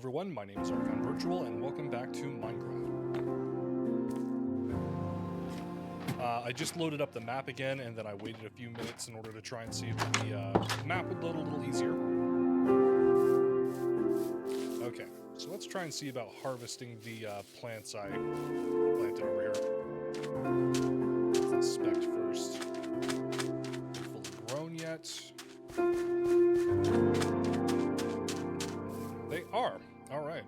everyone, my name is Archon Virtual, and welcome back to Minecraft. I just loaded up the map again, and then I waited a few minutes in order to try and see if the map would load a little easier. Okay, so let's try and see about harvesting the plants I planted over here. Let's inspect first. Fully grown yet? They are. All right.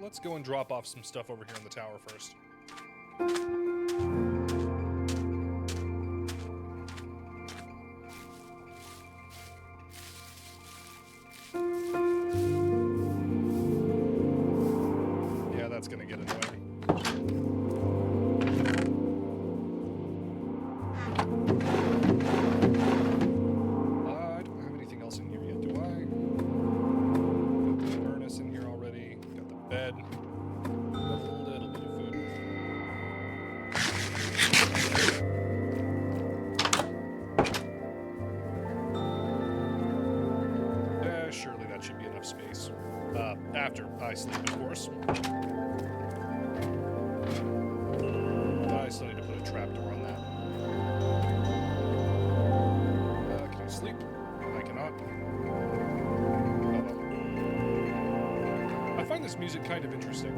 Let's go and drop off some stuff over here in the tower first. Yeah, that's gonna get annoying. I don't have anything else in here yet, do I? Got the furnace in here already. Got the bed. Got a little bit of food. Surely that should be enough space. After I sleep, of course. I still need to put a trapdoor on that. Can I sleep? I cannot. Oh, well. I find this music kind of interesting.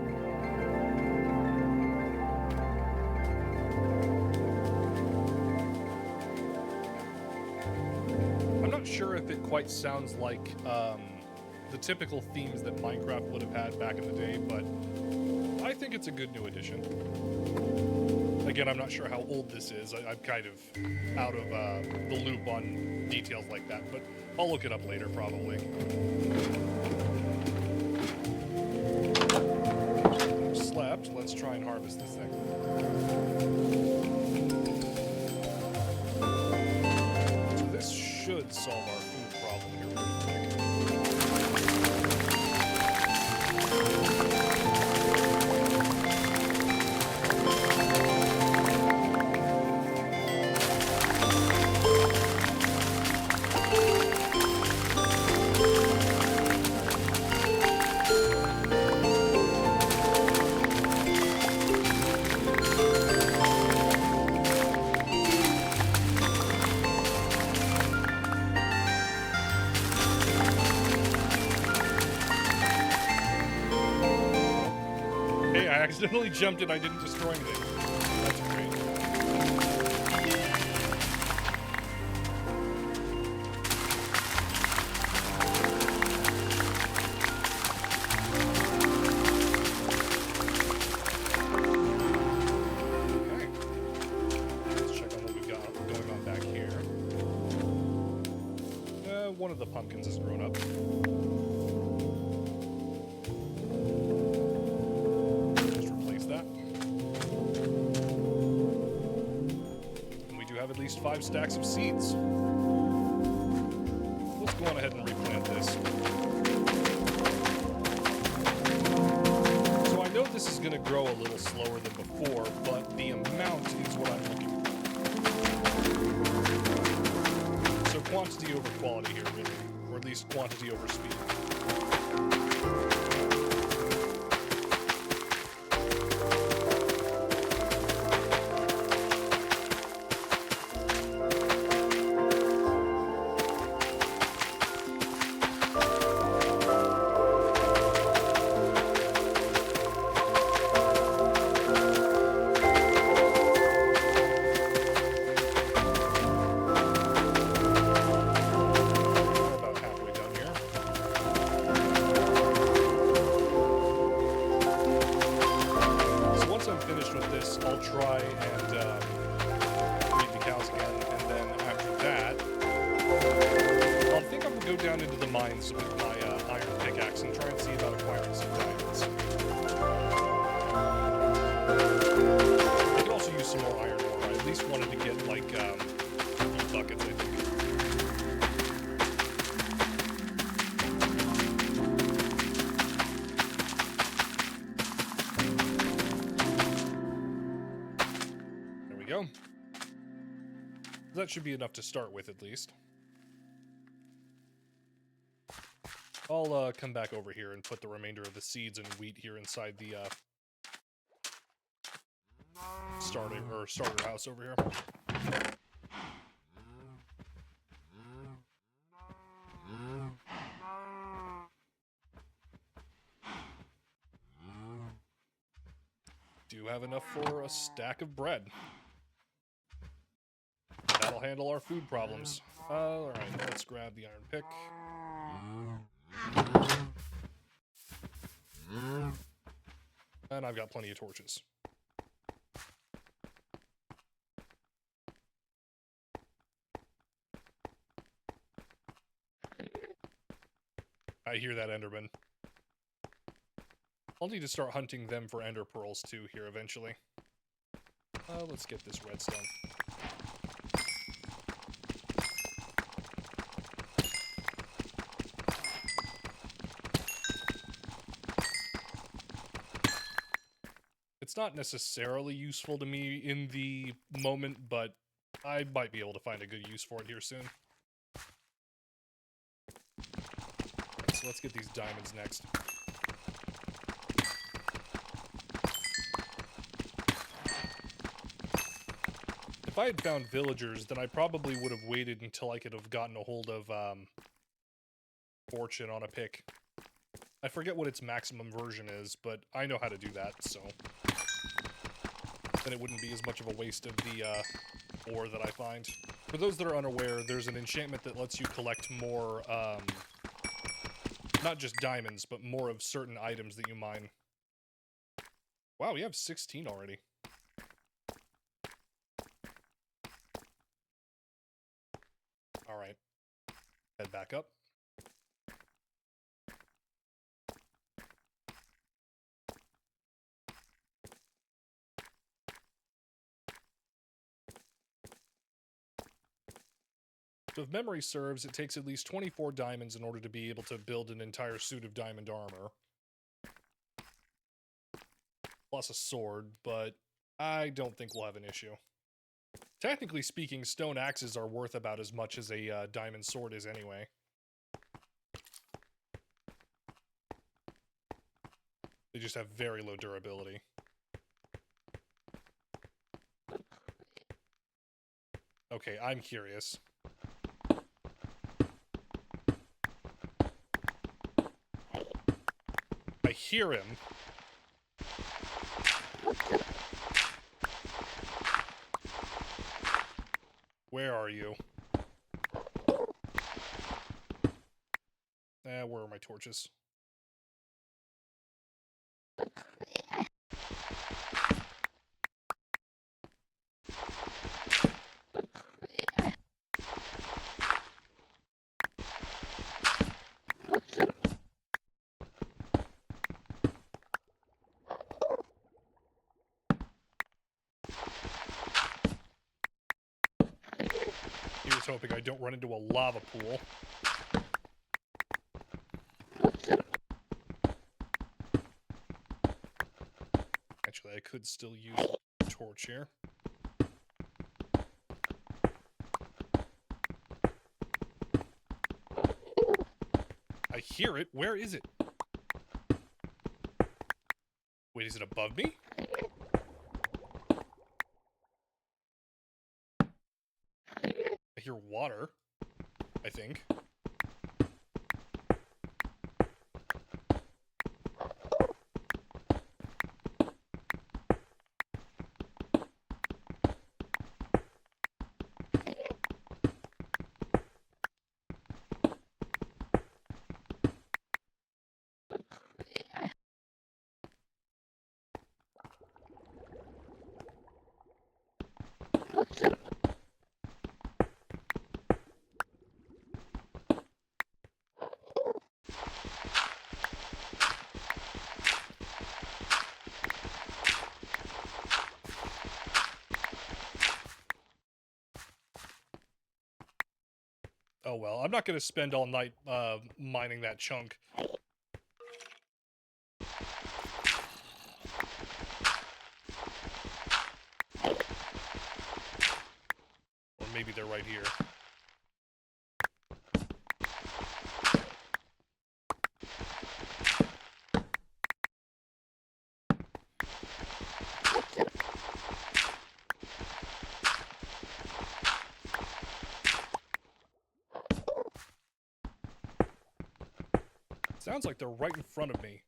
I'm not sure if it quite sounds like the typical themes that Minecraft would have had back in the day, but I think it's a good new addition. Again, I'm not sure how old this is. I'm kind of out of the loop on details like that, but I'll look it up later, probably. Slept. Let's try and harvest this thing. So this should solve our food problem here pretty quick. Hey, I accidentally jumped and I didn't destroy anything. That's great. Okay. Let's check on what we've got going on back here. One of the pumpkins has grown up. At least 5 stacks of seeds. Let's go on ahead and replant this. So I know this is going to grow a little slower than before, but the amount is what I'm looking for. So quantity over quality here, really. Or at least quantity over speed. I'll try and feed the cows again, and then after that, I think I'm going to go down into the mines with my iron pickaxe and try and see about acquiring some diamonds. I could also use some more iron ore. I at least wanted to get, like, a few buckets, I think. Go. That should be enough to start with, at least. I'll come back over here and put the remainder of the seeds and wheat here inside the starter house over here. Do have enough for a stack of bread. That'll handle our food problems. Alright, let's grab the iron pick. And I've got plenty of torches. I hear that, Enderman. I'll need to start hunting them for ender pearls too here eventually. Let's get this redstone. It's not necessarily useful to me in the moment, but I might be able to find a good use for it here soon. So let's get these diamonds next. If I had found villagers, then I probably would have waited until I could have gotten a hold of fortune on a pick. I forget what its maximum version is, but I know how to do that, so then it wouldn't be as much of a waste of the ore that I find. For those that are unaware, there's an enchantment that lets you collect more, not just diamonds, but more of certain items that you mine. Wow, we have 16 already. Alright. Head back up. So if memory serves, it takes at least 24 diamonds in order to be able to build an entire suit of diamond armor. Plus a sword, but I don't think we'll have an issue. Technically speaking, stone axes are worth about as much as a diamond sword is anyway. They just have very low durability. Okay, I'm curious. I hear him. Where are you? Where are my torches? Here's hoping I don't run into a lava pool. Actually, I could still use a torch here. I hear it. Where is it? Wait, is it above me? I hear water, I think. Oh well, I'm not going to spend all night mining that chunk. Or maybe they're right here. Sounds like they're right in front of me.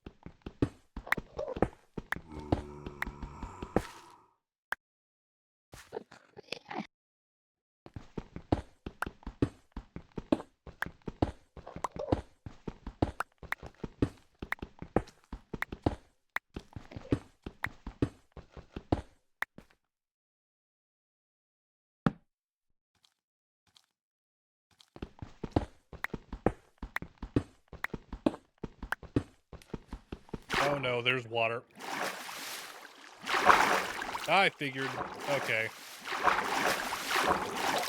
Oh no, there's water. I figured. Okay.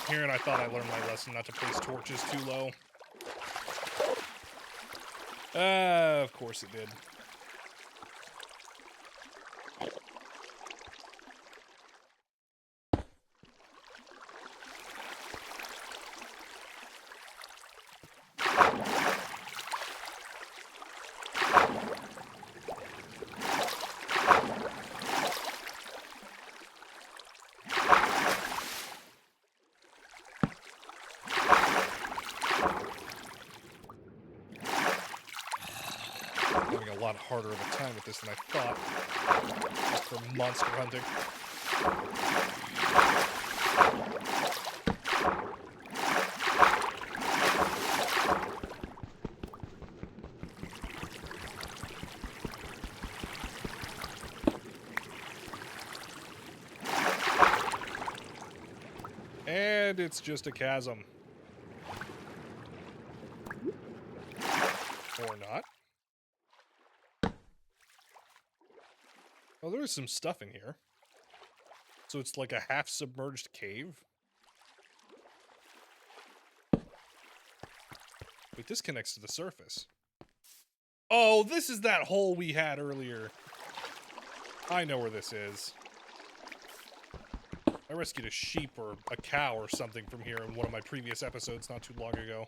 Here, and I thought I learned my lesson not to place torches too low. Of course it did. Having a lot harder of a time with this than I thought. Just for monster hunting. And it's just a chasm. Or not. Oh, there is some stuff in here. So it's like a half-submerged cave? Wait, this connects to the surface. Oh, this is that hole we had earlier. I know where this is. I rescued a sheep or a cow or something from here in one of my previous episodes not too long ago.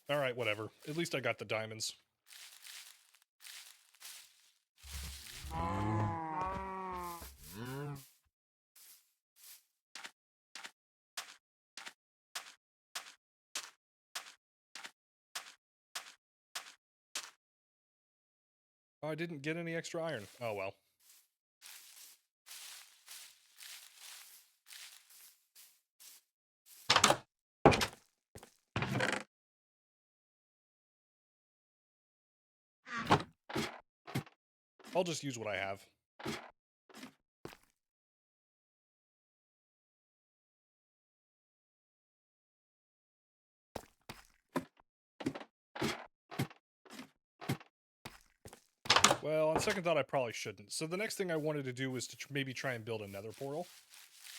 Alright, whatever. At least I got the diamonds. Oh, I didn't get any extra iron. Oh, well. I'll just use what I have. Well, on second thought, I probably shouldn't. So the next thing I wanted to do was to maybe try and build a nether portal.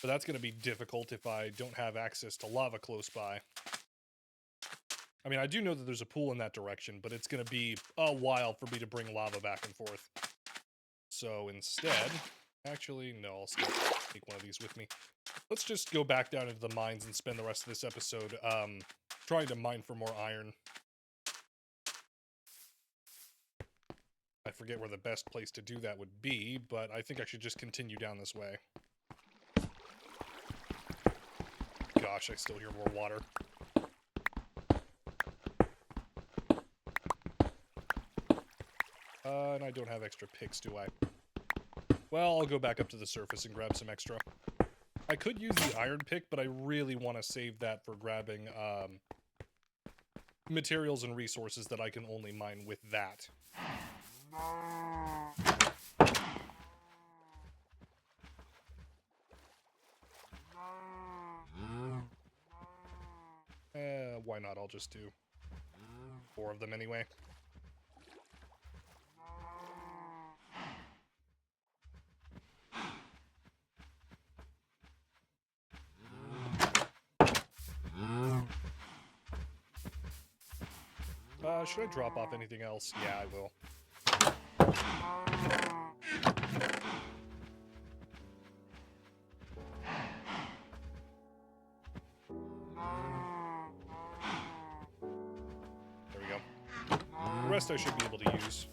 But that's going to be difficult if I don't have access to lava close by. I mean, I do know that there's a pool in that direction, but it's going to be a while for me to bring lava back and forth. So instead... Actually, no, I'll still take one of these with me. Let's just go back down into the mines and spend the rest of this episode trying to mine for more iron. I forget where the best place to do that would be, but I think I should just continue down this way. Gosh, I still hear more water. And I don't have extra picks, do I? Well, I'll go back up to the surface and grab some extra. I could use the iron pick, but I really want to save that for grabbing materials and resources that I can only mine with that. Why not? I'll just do 4 of them anyway. Should I drop off anything else? Yeah, I will. rest I should be able to use.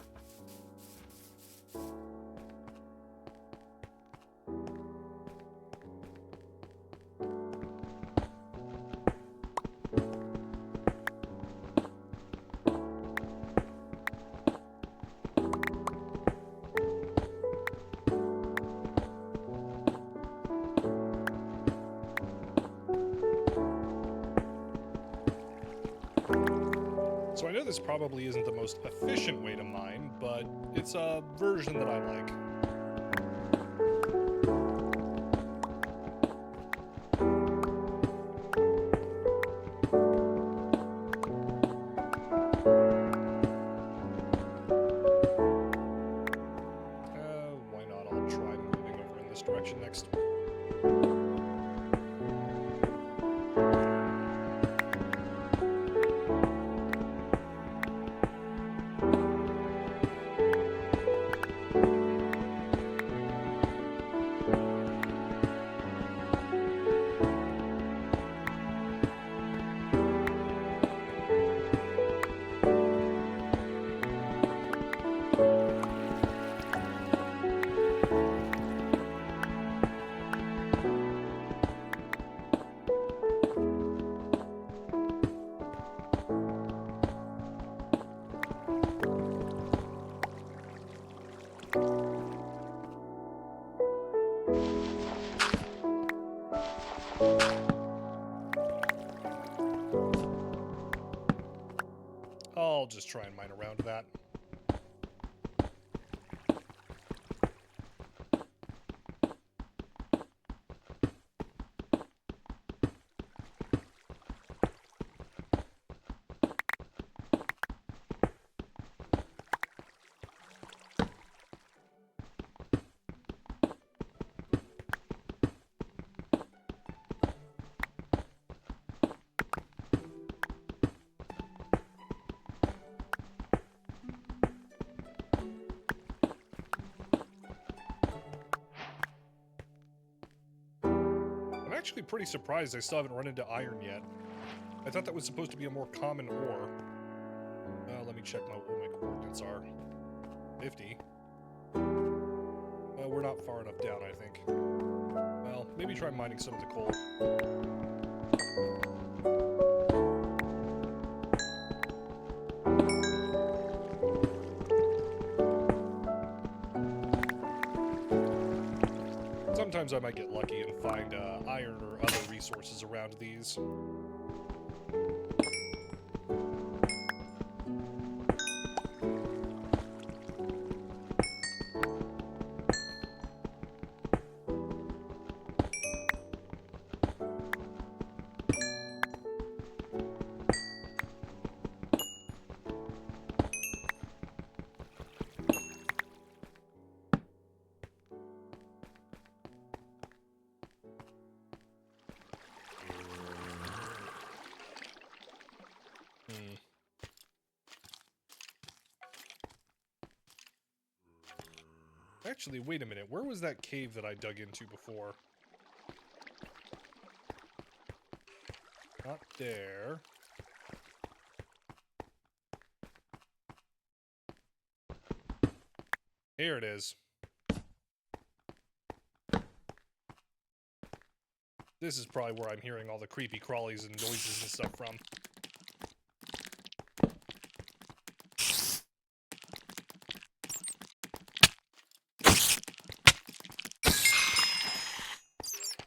So I know this probably isn't the most efficient way to mine, but it's a version that I like. Why not? I'll try moving over in this direction next. I'll just try and mine around that. I'm actually pretty surprised I still haven't run into iron yet. I thought that was supposed to be a more common ore. Let me check what my coordinates are. 50. We're not far enough down, I think. Well, maybe try mining some of the coal. Sometimes I might get lucky and find iron or other resources around these. Actually, wait a minute. Where was that cave that I dug into before? Not there. Here it is. This is probably where I'm hearing all the creepy crawlies and noises and stuff from.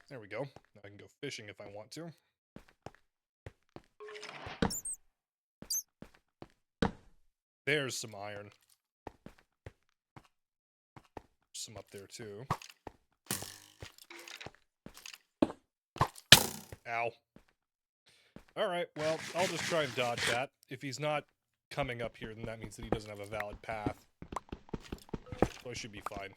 There we go. Now I can go fishing if I want to. There's some iron. Some up there too. Ow. Alright, well, I'll just try and dodge that. If he's not coming up here, then that means that he doesn't have a valid path. So I should be fine.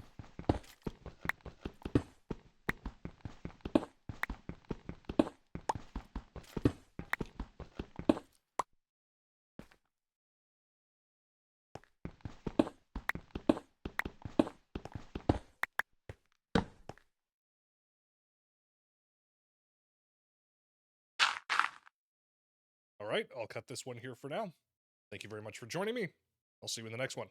Alright, I'll cut this one here for now. Thank you very much for joining me. I'll see you in the next one.